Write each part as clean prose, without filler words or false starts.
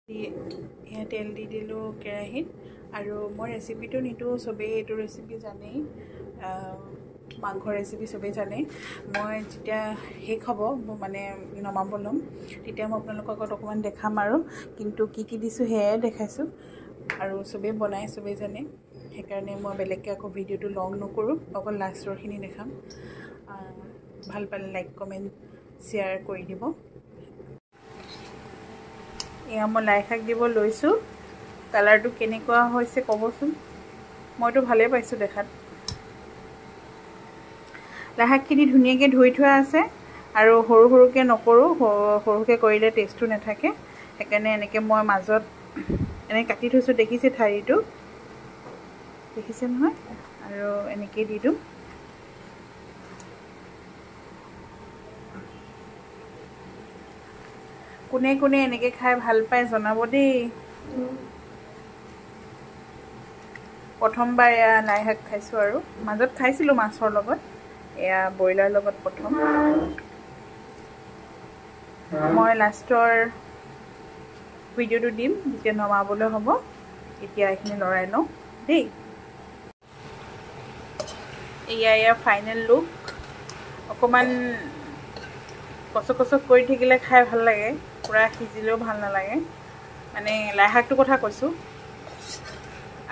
এয়া তেল দি দিলোঁ কেৰাহীত আৰু মই ৰেচিপিটো নিদিওঁ চবেই এইটো ৰেচিপি জানেই মাংস ৰেচিপি চবেই জানেই মই যেতিয়া শেষ হ'ব মানে নমাব ল'ম তেতিয়া মই আপোনালোকৰ আগত অকণমান দেখাম আৰু কিন্তু কি দিছোঁ সেয়াই দেখাইছোঁ আৰু চবেই বনাই চবেই জানে সেইকাৰণে মই বেলেগকৈ আকৌ ভিডিঅ'টো লং নকৰোঁ অকল লাষ্টৰখিনি দেখাম ভাল পালে লাইক কমেণ্ট শ্বেয়াৰ কৰি দিব এয়া মই লাই শাক দিব লৈছোঁ কালাৰটো কেনেকুৱা হৈছে ক'বচোন মইতো ভালেই পাইছোঁ দেখাত লাই শাকখিনি ধুনীয়াকৈ ধুই থোৱা আছে আৰু সৰু সৰুকৈ নকৰোঁ সৰুকৈ কৰিলে টেষ্টটো নাথাকে সেইকাৰণে এনেকৈ মই মাজত এনেকৈ কাটি থৈছোঁ দেখিছে ঠাৰিটো দেখিছে নহয় আৰু এনেকৈ দি দিওঁ কোনে কোনে এনেকৈ খাই ভাল পায় জনাব দেই প্ৰথমবাৰ এয়া লাই শাক খাইছোঁ আৰু মাজত খাইছিলোঁ মাছৰ লগত এয়া ব্ৰইলাৰ লগত প্ৰথম মই লাষ্টৰ ভিডিঅ'টো দিম যেতিয়া নমাবলৈ হ'ব এতিয়া এইখিনি লৰাই লওঁ দেই এয়া ফাইনেল লুক অকণমান কচক কৰি থাকিলে খাই ভাল লাগে পূৰা সিজিলেও ভাল নালাগে মানে লাই শাকটোৰ কথা কৈছোঁ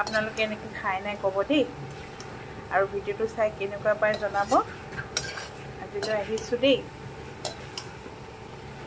আপোনালোকে এনেকৈ খাই নাই ক'ব দেই আৰু ভিডিঅ'টো চাই কেনেকুৱা পায় জনাব আজিলৈ আহিছোঁ দেই